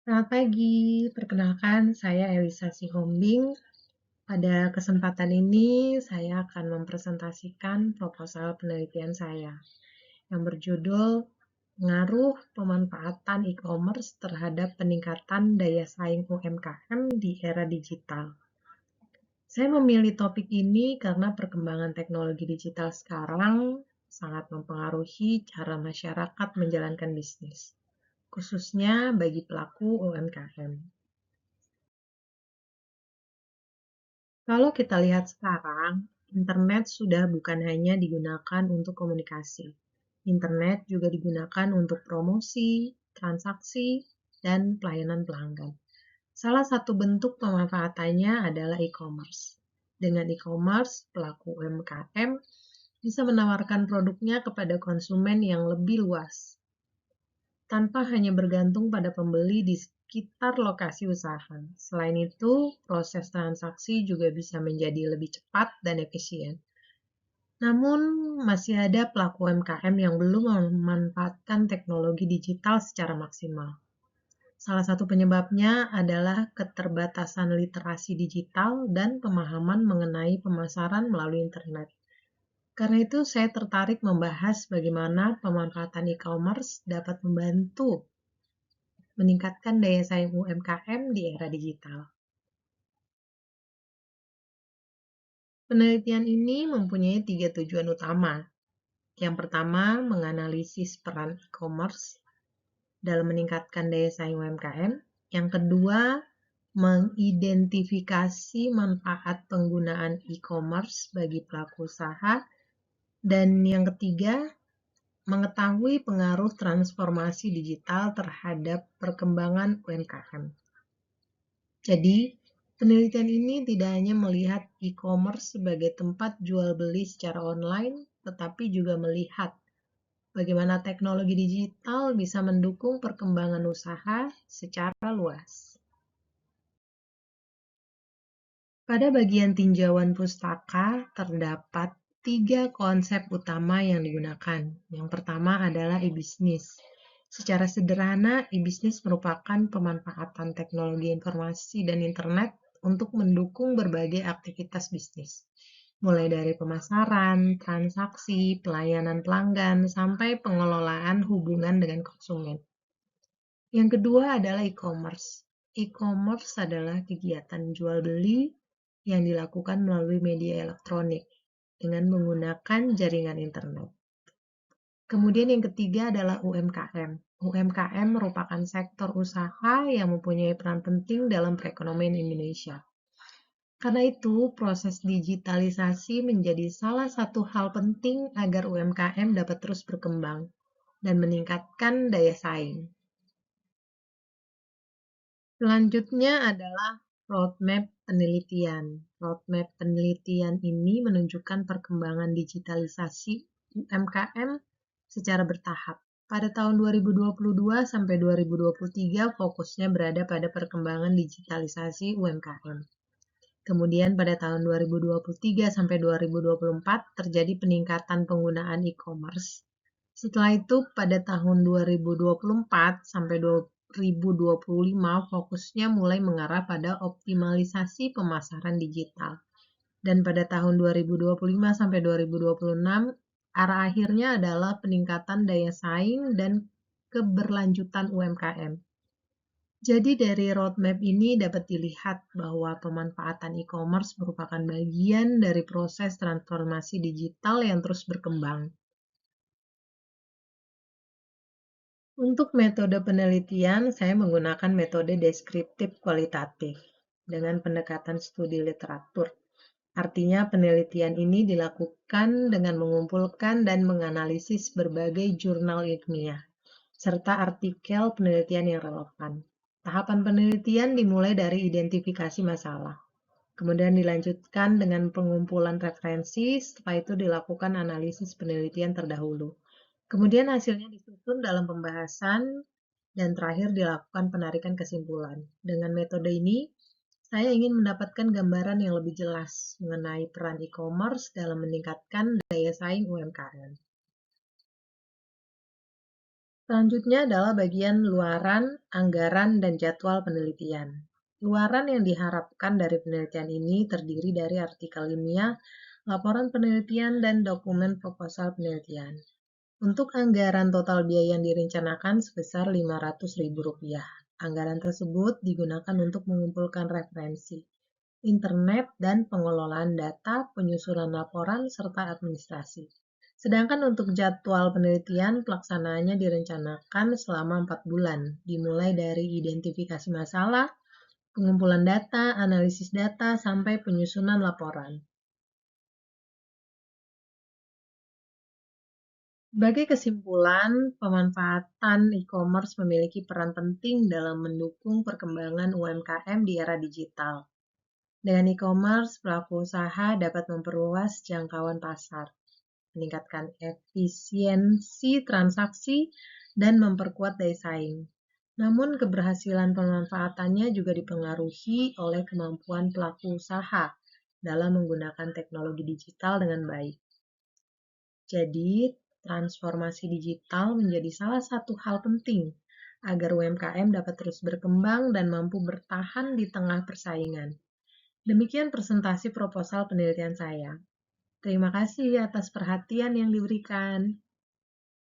Selamat pagi, perkenalkan saya Elisa Sihombing. Pada kesempatan ini saya akan mempresentasikan proposal penelitian saya yang berjudul Pengaruh Pemanfaatan E-commerce terhadap Peningkatan Daya Saing UMKM di Era Digital. Saya memilih topik ini karena perkembangan teknologi digital sekarang sangat mempengaruhi cara masyarakat menjalankan bisnis, khususnya bagi pelaku UMKM. Kalau kita lihat sekarang, internet sudah bukan hanya digunakan untuk komunikasi. Internet juga digunakan untuk promosi, transaksi, dan pelayanan pelanggan. Salah satu bentuk pemanfaatannya adalah e-commerce. Dengan e-commerce, pelaku UMKM bisa menawarkan produknya kepada konsumen yang lebih luas, tanpa hanya bergantung pada pembeli di sekitar lokasi usaha. Selain itu, proses transaksi juga bisa menjadi lebih cepat dan efisien. Namun, masih ada pelaku UMKM yang belum memanfaatkan teknologi digital secara maksimal. Salah satu penyebabnya adalah keterbatasan literasi digital dan pemahaman mengenai pemasaran melalui internet. Karena itu, saya tertarik membahas bagaimana pemanfaatan e-commerce dapat membantu meningkatkan daya saing UMKM di era digital. Penelitian ini mempunyai 3 tujuan utama. Yang pertama, menganalisis peran e-commerce dalam meningkatkan daya saing UMKM. Yang kedua, mengidentifikasi manfaat penggunaan e-commerce bagi pelaku usaha. Dan yang ketiga, mengetahui pengaruh transformasi digital terhadap perkembangan UMKM. Jadi, penelitian ini tidak hanya melihat e-commerce sebagai tempat jual beli secara online, tetapi juga melihat bagaimana teknologi digital bisa mendukung perkembangan usaha secara luas. Pada bagian tinjauan pustaka terdapat 3 konsep utama yang digunakan. Yang pertama adalah e-bisnis. Secara sederhana, e-bisnis merupakan pemanfaatan teknologi informasi dan internet untuk mendukung berbagai aktivitas bisnis, mulai dari pemasaran, transaksi, pelayanan pelanggan, sampai pengelolaan hubungan dengan konsumen. Yang kedua adalah e-commerce. E-commerce adalah kegiatan jual beli yang dilakukan melalui media elektronik dengan menggunakan jaringan internet. Kemudian yang ketiga adalah UMKM. UMKM merupakan sektor usaha yang mempunyai peran penting dalam perekonomian Indonesia. Karena itu, proses digitalisasi menjadi salah satu hal penting agar UMKM dapat terus berkembang dan meningkatkan daya saing. Selanjutnya adalah roadmap penelitian. Roadmap penelitian ini menunjukkan perkembangan digitalisasi UMKM secara bertahap. Pada tahun 2022 sampai 2023 fokusnya berada pada perkembangan digitalisasi UMKM. Kemudian pada tahun 2023 sampai 2024 terjadi peningkatan penggunaan e-commerce. Setelah itu pada tahun 2024 sampai 2025 fokusnya mulai mengarah pada optimalisasi pemasaran digital. Dan pada tahun 2025 sampai 2026 arah akhirnya adalah peningkatan daya saing dan keberlanjutan UMKM. Jadi dari roadmap ini dapat dilihat bahwa pemanfaatan e-commerce merupakan bagian dari proses transformasi digital yang terus berkembang. Untuk metode penelitian, saya menggunakan metode deskriptif kualitatif dengan pendekatan studi literatur. Artinya penelitian ini dilakukan dengan mengumpulkan dan menganalisis berbagai jurnal ilmiah, serta artikel penelitian yang relevan. Tahapan penelitian dimulai dari identifikasi masalah, kemudian dilanjutkan dengan pengumpulan referensi, setelah itu dilakukan analisis penelitian terdahulu. Kemudian hasilnya disusun dalam pembahasan, dan terakhir dilakukan penarikan kesimpulan. Dengan metode ini, saya ingin mendapatkan gambaran yang lebih jelas mengenai peran e-commerce dalam meningkatkan daya saing UMKM. Selanjutnya adalah bagian luaran, anggaran, dan jadwal penelitian. Luaran yang diharapkan dari penelitian ini terdiri dari artikel ilmiah, laporan penelitian, dan dokumen proposal penelitian. Untuk anggaran total biaya yang direncanakan sebesar Rp500.000. Anggaran tersebut digunakan untuk mengumpulkan referensi, internet, dan pengelolaan data, penyusunan laporan, serta administrasi. Sedangkan untuk jadwal penelitian, pelaksanaannya direncanakan selama 4 bulan, dimulai dari identifikasi masalah, pengumpulan data, analisis data, sampai penyusunan laporan. Sebagai kesimpulan, pemanfaatan e-commerce memiliki peran penting dalam mendukung perkembangan UMKM di era digital. Dengan e-commerce, pelaku usaha dapat memperluas jangkauan pasar, meningkatkan efisiensi transaksi, dan memperkuat daya saing. Namun, keberhasilan pemanfaatannya juga dipengaruhi oleh kemampuan pelaku usaha dalam menggunakan teknologi digital dengan baik. Jadi, transformasi digital menjadi salah satu hal penting agar UMKM dapat terus berkembang dan mampu bertahan di tengah persaingan. Demikian presentasi proposal penelitian saya. Terima kasih atas perhatian yang diberikan.